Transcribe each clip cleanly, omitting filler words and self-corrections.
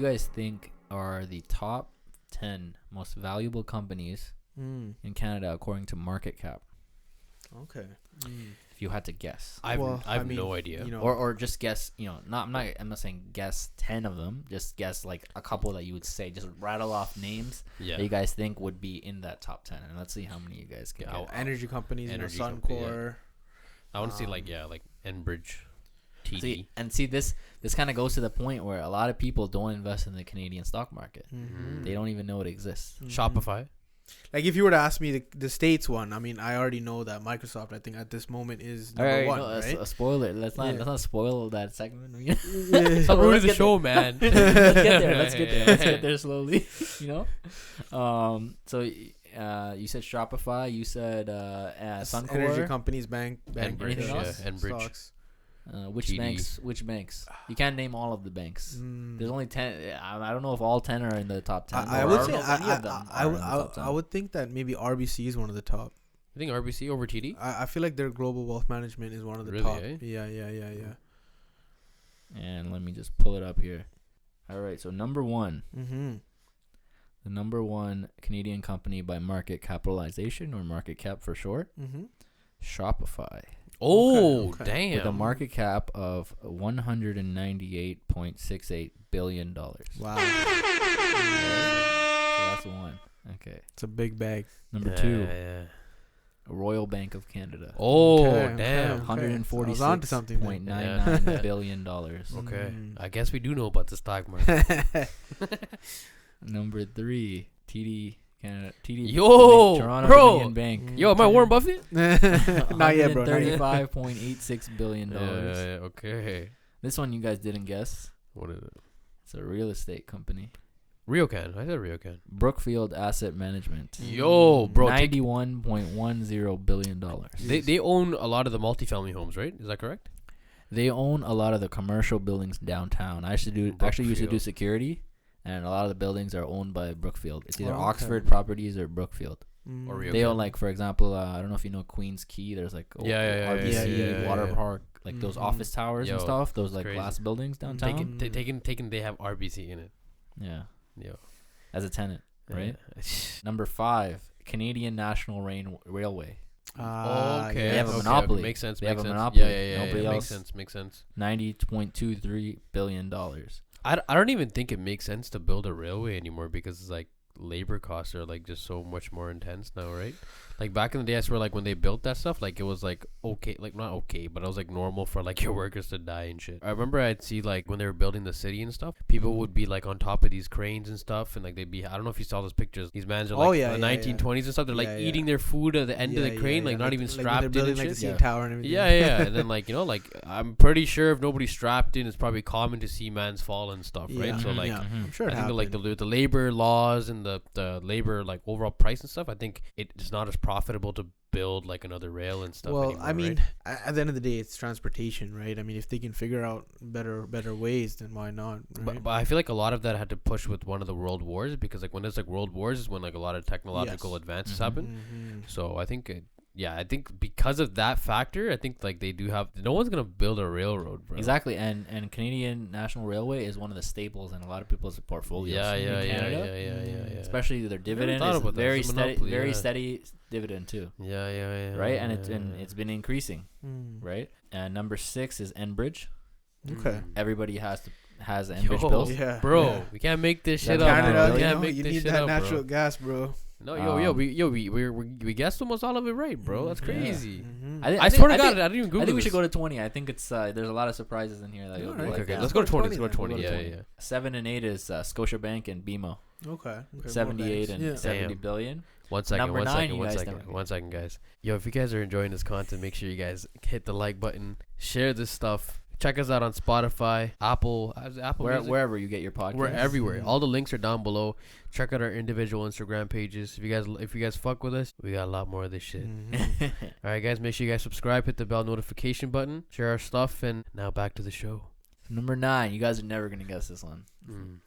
guys think are the top 10 most valuable companies in Canada according to market cap? Okay. If you had to guess. I have no idea. You know, Or just guess, I'm not saying guess 10 of them, just guess like a couple that you would say, just rattle off names that you guys think would be in that top 10, and let's see how many you guys can get. energy companies, Suncor. Company, I want to see like Enbridge, TD. See this kind of goes to the point where a lot of people don't invest in the Canadian stock market. They don't even know it exists. Shopify. Like if you were to ask me the States one, I mean, I already know that Microsoft, I think at this moment is number one, right? A spoiler. Let's not spoil that segment. So ruin the show, man. Let's get there slowly. So you said Shopify. You said Suncor. Energy companies, bank Enbridge. stocks. Which banks? You can't name all of the banks. There's only 10. I don't know if all 10 are in the top 10. I would say I would think that maybe RBC is one of the top. I think RBC over TD. I feel like their global wealth management is one of the top. Eh? Yeah. And let me just pull it up here. All right, so number one. The number one Canadian company by market capitalization, or market cap for short, Shopify. Oh, okay. Damn. With a market cap of $198.68 billion. Wow. So that's one. Okay. It's a big bag. Number two, Royal Bank of Canada. Oh, Okay, damn. $146.99 billion. Okay. I guess we do know about the stock market. Number three, TD Canada. TD. Yo, Toronto bro. Dominion Bank. Yo, am I Warren Buffett? Not yet, bro. $135.86 billion. Okay. This one you guys didn't guess. What is it? It's a real estate company. Ryokan. I said Ryokan. Brookfield Asset Management. Yo, bro. $91.10 billion. They own a lot of the multifamily homes, right? Is that correct? They own a lot of the commercial buildings downtown. I used to do security, and a lot of the buildings are owned by Brookfield. It's either Oxford Properties or Brookfield. Or Ryokan. They own, like, for example, I don't know if you know Queens Quay. There's like RBC Water Park, like those office towers and stuff. Those like glass buildings downtown. They have RBC in it. Yeah. Yo. As a tenant, right? Number 5, Canadian National Railway. Okay. They have a monopoly. Makes sense. They have a monopoly. Yeah. Nobody else. Makes sense. $90.23 billion. I don't even think it makes sense to build a railway anymore because it's like labor costs are like just so much more intense now, right? Like back in the day, I swear, like when they built that stuff, like it was like okay, like not okay, but it was like normal for like your workers to die and shit. I remember I'd see like when they were building the city and stuff, people would be like on top of these cranes and stuff, and like they'd be, I don't know if you saw those pictures. These mans are like the 1920s and stuff. They're like eating their food at the end of the crane, like not even strapped in and like shit. the tower and everything. Yeah. And then like like I'm pretty sure if nobody's strapped in, it's probably common to see mans fall and stuff, right? So like I'm sure I think like the labor laws and the labor like overall price and stuff, I think it's not as profitable to build like another rail and stuff anymore, I mean, right? at the end of the day, it's transportation, right? I mean, if they can figure out better ways, then why not, right? But I feel like a lot of that had to push with one of the world wars, because like when there's like world wars is when like a lot of technological advances happen. So I think I think because of that factor, I think like they do have, no one's gonna build a railroad, bro. Exactly. And Canadian National Railway is one of the staples in a lot of people's portfolios. Yeah. Especially their dividend is very steady dividend too. Yeah. Right, and it's been increasing. Right, and number 6 is Enbridge. Okay. Everybody has Enbridge bills. Yeah, bro. We can't make this shit up. Canada, you need that natural gas, bro. No, we guessed almost all of it right, bro. That's crazy. I swear to God, I didn't even Google. I think we should go to 20. I think it's there's a lot of surprises in here. That Okay, let's go to 20. Let's go to 20. Yeah. 7 and 8 is Scotiabank and BMO. Okay. 78 and 70 billion. One second, Number 9, one second, guys. Yo, if you guys are enjoying this content, make sure you guys hit the like button, share this stuff. Check us out on Spotify, Apple Music? Wherever you get your podcast. We're everywhere. All the links are down below. Check out our individual Instagram pages. If you guys fuck with us, we got a lot more of this shit. All right, guys, make sure you guys subscribe, hit the bell notification button, share our stuff, and now back to the show. Number 9, you guys are never gonna guess this one.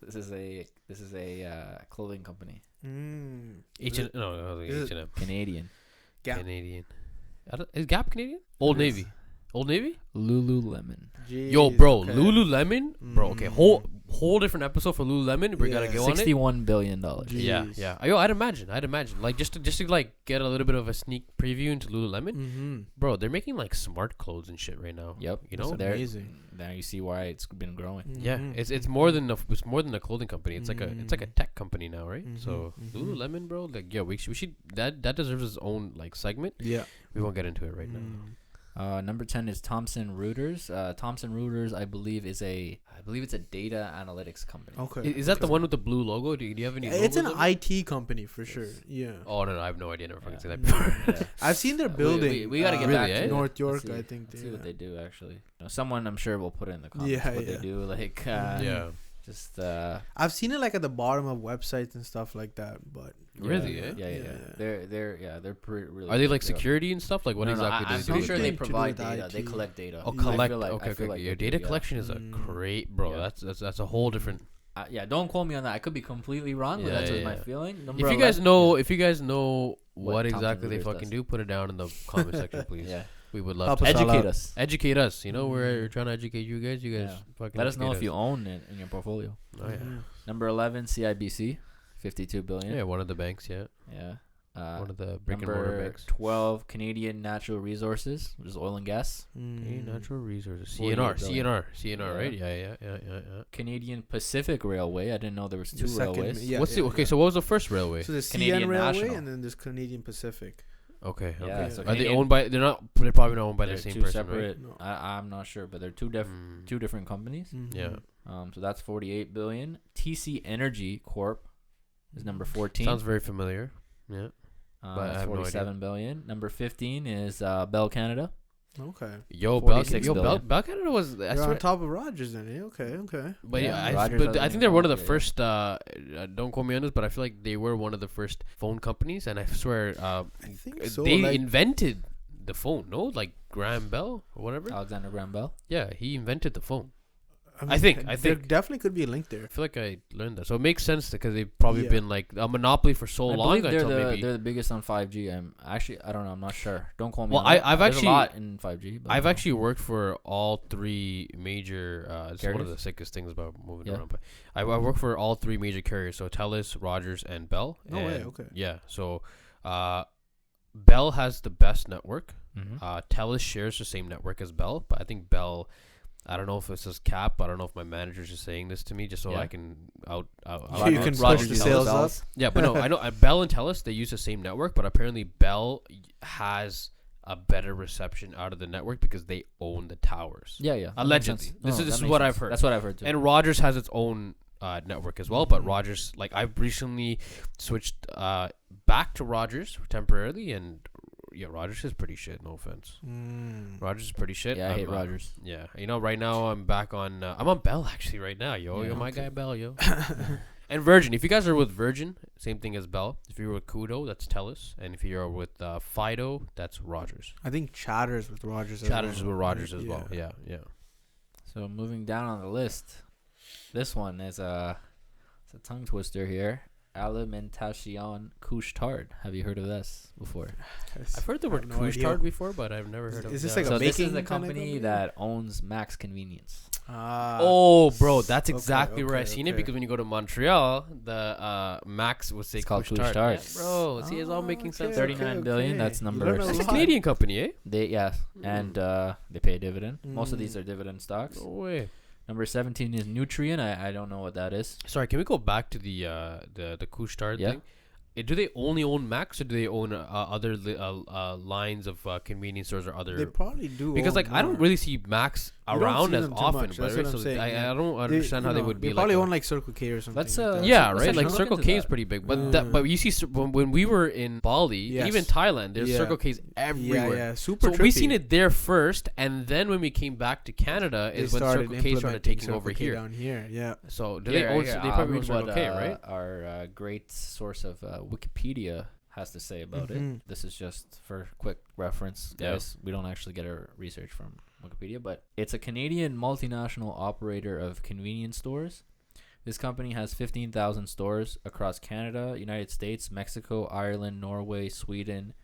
This is a clothing company. H&M. Canadian. Gap. Canadian. Is Gap Canadian? Old Navy. Lululemon. Jeez, Yo, bro, okay. Lululemon, bro. Okay, hold whole different episode for Lululemon. We gotta go on it. $61 billion. Yeah, yeah. Yo, I'd imagine. Like just to like get a little bit of a sneak preview into Lululemon, bro. They're making like smart clothes and shit right now. Yep. You know, they're amazing. Now you see why it's been growing. Yeah, it's more than a clothing company. It's like a tech company now, right? So Lululemon, bro. Like, yeah, we should that deserves its own like segment. Yeah, we won't get into it right now. Number 10 is Thomson Reuters. Thomson Reuters, I believe it's a data analytics company. Okay. Is that the one with the blue logo? Do you have any? It's an logos IT company for sure. Yeah. Oh no, I have no idea. Never fucking seen that before. Yeah. I've seen their building. We gotta get really, back to North York. see, I think. see what they do actually. Someone I'm sure will put it in the comments what they do. Like yeah. Just I've seen it like at the bottom of websites and stuff like that, but really, yeah. They're pretty really. Are they like security and stuff? Like what exactly do I'm they do? pretty sure they To do provide with data. IT. They collect data. Oh, collect. I feel like Your they data do, collection is a great, bro. Yeah. That's a whole different. Yeah, don't quote me on that. I could be completely wrong, but that's just my feeling. If you guys know what exactly they fucking do, put it down in the comment section, please. Yeah. We would love Help to us educate us. You know, we're trying to educate you guys. You guys fucking let us know educate if you own it in your portfolio. Oh yeah. Number 11, CIBC, $52 billion. Yeah, one of the banks. Yeah. Yeah. One of the brick and mortar Number banks. 12, Canadian Natural Resources, which is oil and gas. Natural resources. $48 CNR, right? Yeah. Canadian Pacific Railway. I didn't know there was two railways. So what was the first railway? So there's Canadian CN Railway National. and then there's Canadian Pacific. Okay. Yeah, so Are they Canadian- owned by? They're probably not owned by the They're same two person, separate. No. I'm not sure, but they're two different companies. Mm-hmm. right? Yeah. So that's 48 billion. TC Energy Corp is number 14. Sounds very familiar. Yeah. But I That's have no 47 billion. Number 15 is Bell Canada. Okay. Yo, 46 Bell billion. Canada was. You're on top of Rogers then. Okay. But Yeah, yeah, Rogers but hasn't I been think they're one of the involved first. Don't quote me on this, but I feel like they were one of the first phone companies, and I swear, I think so. they like, invented the phone. No, like Graham Bell or whatever. Alexander Graham Bell. Yeah, he invented the phone. I think there definitely could be a link there. I feel like I learned that, so it makes sense because they've probably Yeah. been like a monopoly for so I long believe until maybe. they're the biggest on 5G. I don't know. I'm not sure. Don't call me. Well, on that. I've There's actually- a lot in 5G. But I've actually worked for all three major. It's one of Carriers? the sickest things about moving Yeah. around. But I work for all three major carriers, so Telus, Rogers, and Bell. No way, And okay. Yeah, so Bell has the best network. Mhm. Telus shares the same network as Bell, but I think Bell. I don't know if it's just cap. I don't know if my manager's just saying this to me just so Yeah. I can out. You can push the sales up. Yeah, but no, I know Bell and Telus, they use the same network, but apparently Bell has a better reception out of the network because they own the towers. Yeah. That makes Allegedly. sense. This No, is that makes what sense. I've heard. That's what I've heard too. And Rogers has its own network as well, but Rogers, like I've recently switched back to Rogers temporarily, and yeah, Rogers is pretty shit. No offense. Rogers is pretty shit. Yeah, I hate I'm, Rogers. Yeah, right now I'm back on. I'm on Bell actually right now, yo. Yeah, Yo, my okay. guy Bell, yo. And Virgin. If you guys are with Virgin, same thing as Bell. If you're with Kudo, that's Telus, and if you're with Fido, that's Rogers. I think Chatter's with Rogers. Chatters is well. with Rogers as well. Yeah. So moving down on the list, this one is it's a tongue twister here. Alimentation Couche-Tard. Have you heard of this before? I've heard the word no idea. Couche-Tard before, but I've never heard of. Is this that. like a So this is baking the kinda company company? that owns Max Convenience. Oh, bro, that's Okay, exactly where I okay, seen it okay. because when you go to Montreal, the Max would say It's called Couche-Tard. Couche-Tard. Yeah, bro, see, it's all making sense. 39 billion. That's You number learn a That's a lot. Canadian company, eh? and they pay a dividend. Most of these are dividend stocks. No way. Number 17 is Nutrien. I don't know what that is. Sorry, can we go back to the Couche-Tard thing? Do they only own Max, or do they own other lines of convenience stores or other? They probably do. Because own like I don't more. really see Max You don't around see as them too often, much, but that's what I'm so saying, yeah. I don't understand how they would be. They probably like own like Circle K or something. Let's, like that. yeah, Let's right. actually Like look Circle into K is that. pretty big, but you see when we were in Bali, Yes. even Thailand, there's Yeah. Circle K's everywhere. Yeah, super. So we trippy. seen it there first, and then when we came back to Canada, They is when started Circle K started implementing taking Circle over K here. down here. Yeah. So do they own? They probably own Circle K, right? Our great source of Wikipedia has to say about it. This is just for quick reference, Yeah. guys. We don't actually get our research from Wikipedia, but it's a Canadian multinational operator of convenience stores. This company has 15,000 stores across Canada, United States, Mexico, Ireland, Norway, Sweden,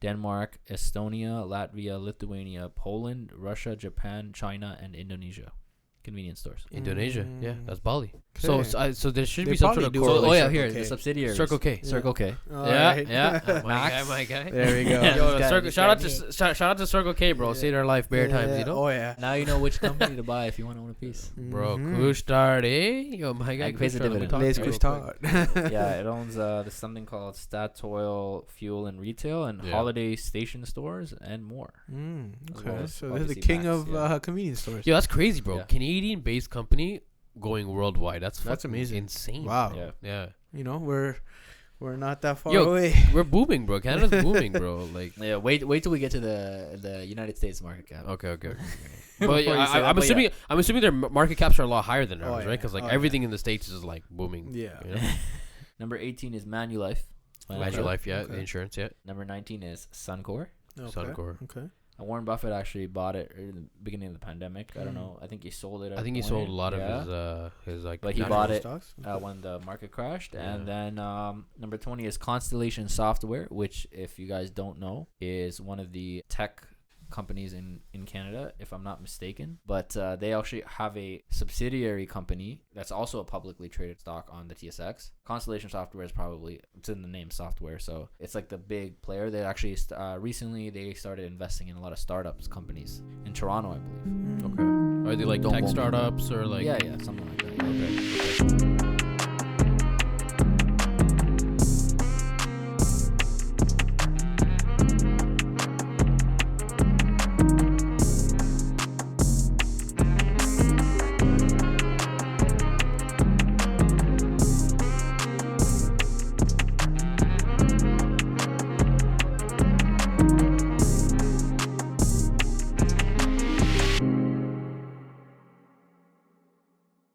Denmark, Estonia, Latvia, Lithuania, Poland, Russia, Japan, China, and Indonesia. convenience stores. Indonesia. Yeah, that's Bali. Okay. So there should They be some sort probably of do correlation. it. Oh yeah, Circle here K. the subsidiaries. Circle K. Circle K. Yeah. Max. My guy. There we go. Yo, This guy- shout out to Circle K, bro. Saved our life bare times, you know. Oh yeah. Now you know which company to buy if you want to own a piece. Bro, Mhm. Couche-Tard, eh? Yo, my guy And pays a Couche-Tard, let me dividend. talk to Les you real quick. Couche-Tard. Yeah, it owns there's something called Statoil Fuel and Retail and Yeah. Holiday Station Stores and more. As well Okay, as so they're the obviously king Max, of yeah. convenience stores. Yo, that's crazy, bro. Yeah. Canadian-based company going worldwide. That's fucking amazing. insane. Wow. Yeah. Yeah. You know, we're not that far Yo, away. We're booming, bro. Canada's booming, bro. Like, Yeah, wait till we get to the United States market cap. okay. But Before yeah, you say that, I'm but assuming I'm assuming their market caps are a lot higher than Oh, ours, right? yeah. Because like Oh, everything in the States is like booming. Yeah. You know? Number 18 is Manulife. Manulife, yeah. Okay. Insurance, yeah. Number 19 is Suncor. Okay. Suncor. Okay. Warren Buffett actually bought it in the beginning of the pandemic. I don't know. I think he sold it. I think he sold a lot of his like. But he natural- bought it Stocks? when the market crashed. Yeah. And then number 20 is Constellation Software, which, if you guys don't know, is one of the tech companies in Canada, if I'm not mistaken. But they actually have a subsidiary company that's also a publicly traded stock on the TSX. Constellation Software is probably, it's in the name software, so it's like the big player. They actually recently they started investing in a lot of startups companies in Toronto, I believe. Okay. Are they like Don't tech quote me on that. startups or like? Yeah, something like that. Okay.